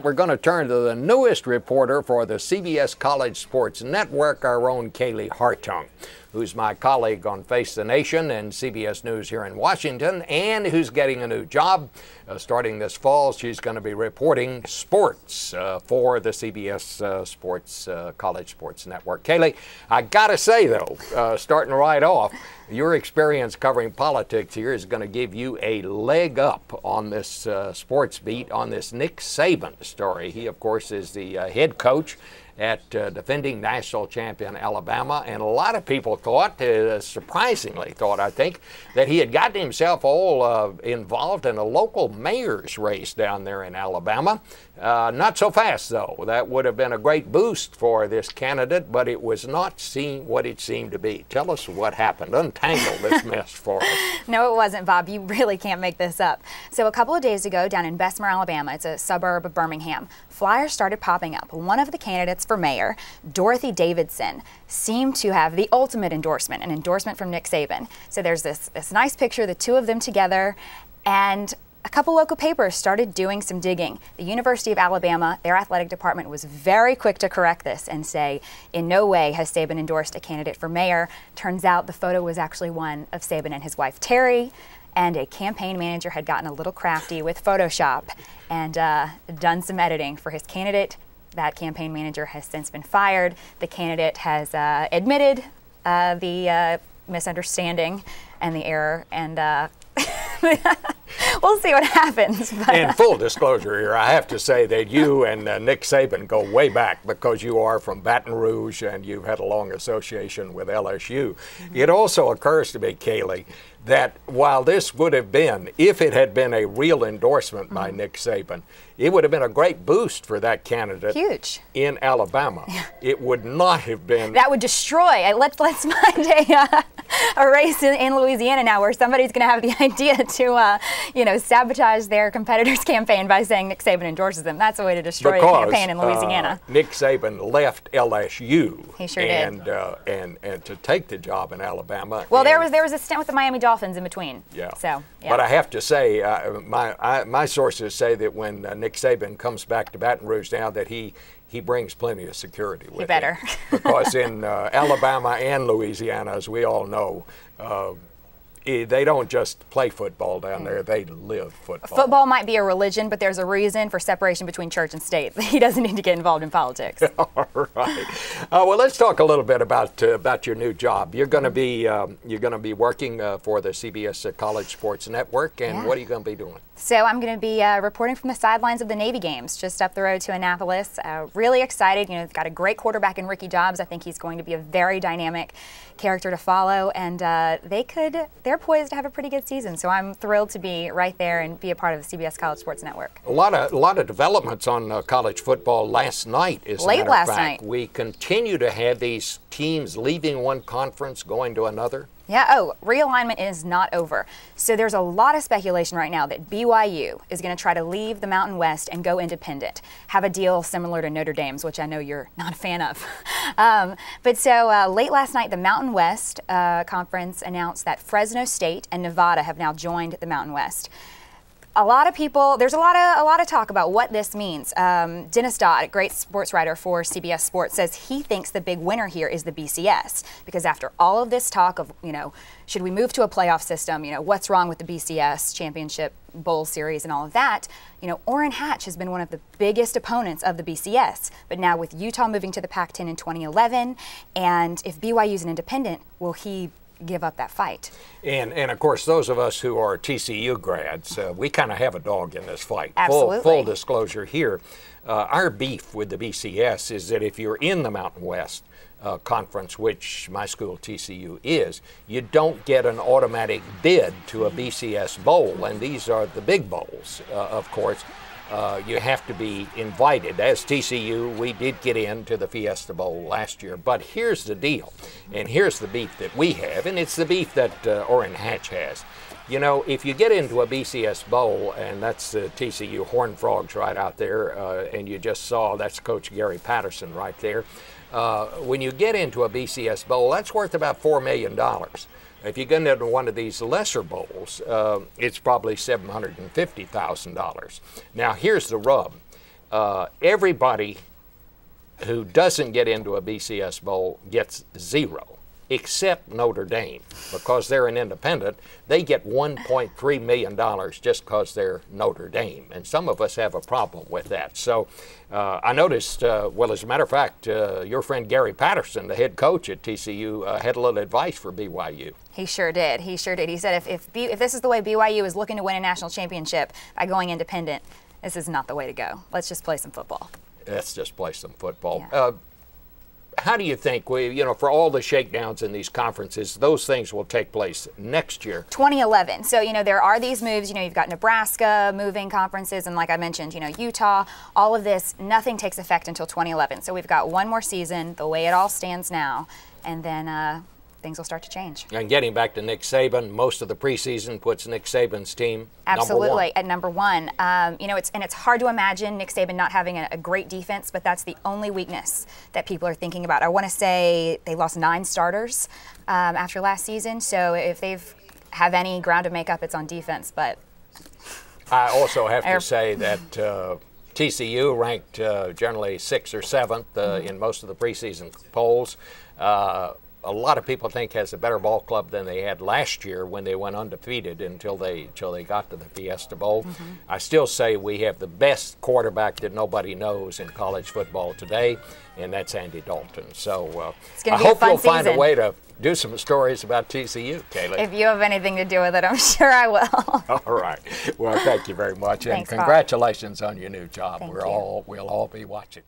We're going to turn to the newest reporter for the CBS College Sports Network, our own Kaylee Hartung, who's my colleague on Face the Nation and CBS News here in Washington, and who's getting a new job. Starting this fall, she's going to be reporting sports for the CBS College Sports Network. Kaylee, I got to say, though, starting right off, your experience covering politics here is going to give you a leg up on this sports beat on this Nick Saban story. He, of course, is the head coach at defending national champion Alabama, and a lot of people thought, surprisingly thought, I think, that he had gotten himself all involved in a local mayor's race down there in Alabama. Not so fast, though. That would have been a great boost for this candidate, but it was not what it seemed to be. Tell us what happened. Untangle this mess for us. No, it wasn't, Bob. You really can't make this up. So a couple of days ago, down in Bessemer, Alabama, it's a suburb of Birmingham, flyers started popping up. One of the candidates for mayor, Dorothy Davidson, seemed to have the ultimate endorsement, an endorsement from Nick Saban. So there's this nice picture, the two of them together, and a couple local papers started doing some digging. The University of Alabama, their athletic department, was very quick to correct this and say, in no way has Saban endorsed a candidate for mayor. Turns out the photo was actually one of Saban and his wife, Terry, and a campaign manager had gotten a little crafty with Photoshop and done some editing for his candidate. That campaign manager has since been fired. The candidate has admitted the misunderstanding and the error, and we'll see what happens. But, in full disclosure here, I have to say that you and Nick Saban go way back because you are from Baton Rouge and you've had a long association with LSU. Mm-hmm. It also occurs to me, Kaylee, that while this would have been, if it had been a real endorsement by Nick Saban, it would have been a great boost for that candidate. Huge. In Alabama. Yeah. It would not have been. That would destroy. Let's find a race in Louisiana now where somebody's going to have the idea to, sabotage their competitor's campaign by saying Nick Saban endorses them. That's a way to destroy a campaign in Louisiana. Nick Saban left LSU. He sure did. And to take the job in Alabama. Well, there was a stint with the Miami Dolphins in between. Yeah. So. Yeah. But I have to say, my sources say that when Nick Saban comes back to Baton Rouge now, that he brings plenty of security with him. He better. Because in Alabama and Louisiana, as we all know, they don't just play football down there, they live football. Football might be a religion, but there's a reason for separation between church and state. He doesn't need to get involved in politics. All right. Well, let's talk a little bit about your new job. You're going to be working for the CBS College Sports Network, and what are you going to be doing? So I'm going to be reporting from the sidelines of the Navy games, just up the road to Annapolis. Really excited. They've got a great quarterback in Ricky Dobbs. I think he's going to be a very dynamic character to follow, and they're poised to have a pretty good season. So I'm thrilled to be right there and be a part of the CBS College Sports Network. A lot of developments on college football last night. Late last night. We continue to have these teams leaving one conference, going to another. Yeah, realignment is not over. So there's a lot of speculation right now that BYU is going to try to leave the Mountain West and go independent, have a deal similar to Notre Dame's, which I know you're not a fan of. But so late last night, the Mountain West Conference announced that Fresno State and Nevada have now joined the Mountain West. A lot of people, there's a lot of talk about what this means. Dennis Dodd, a great sports writer for CBS Sports, says he thinks the big winner here is the BCS, because after all of this talk of, should we move to a playoff system, what's wrong with the BCS championship bowl series and all of that, Orrin Hatch has been one of the biggest opponents of the BCS. But now with Utah moving to the Pac-10 in 2011, and if BYU's an independent, will he give up that fight? And of course, those of us who are TCU grads, we kind of have a dog in this fight. Absolutely. Full disclosure here. Our beef with the BCS is that if you're in the Mountain West Conference, which my school TCU is, you don't get an automatic bid to a BCS bowl, and these are the big bowls, of course. You have to be invited. As TCU, we did get into the Fiesta Bowl last year. But here's the deal, and here's the beef that we have, and it's the beef that Orrin Hatch has. If you get into a BCS Bowl, and that's the TCU Horned Frogs right out there, and you just saw that's Coach Gary Patterson right there. When you get into a BCS Bowl, that's worth about $4 million. If you get into one of these lesser bowls, it's probably $750,000. Now, here's the rub. everybody who doesn't get into a BCS Bowl gets 0, except Notre Dame. Because they're an independent, they get $1.3 million just because they're Notre Dame. And some of us have a problem with that. So I noticed, well, as a matter of fact, your friend Gary Patterson, the head coach at TCU, had a little advice for BYU. He sure did. He sure did. He said if this is the way BYU is looking to win a national championship by going independent, this is not the way to go. Let's just play some football. Let's just play some football. Yeah. How do you think for all the shakedowns in these conferences, those things will take place next year? 2011. So, there are these moves. You've got Nebraska moving conferences, and like I mentioned, Utah. All of this, nothing takes effect until 2011. So we've got one more season, the way it all stands now, and then things will start to change. And getting back to Nick Saban, most of the preseason puts Nick Saban's team absolutely at number one. It's hard to imagine Nick Saban not having a great defense, but that's the only weakness that people are thinking about. I want to say they lost 9 starters after last season, so if they've have any ground to make up, it's on defense. But I also have to say that TCU ranked generally 6th or 7th in most of the preseason polls. A lot of people think has a better ball club than they had last year when they went undefeated until they got to the Fiesta Bowl. I still say we have the best quarterback that nobody knows in college football today, and that's Andy Dalton. So I hope you'll find a way to do some stories about TCU, Kaylee. If you have anything to do with it, I'm sure I will. All right. Well, thank you very much, and Thanks, congratulations on your new job. Thank We'll all be watching.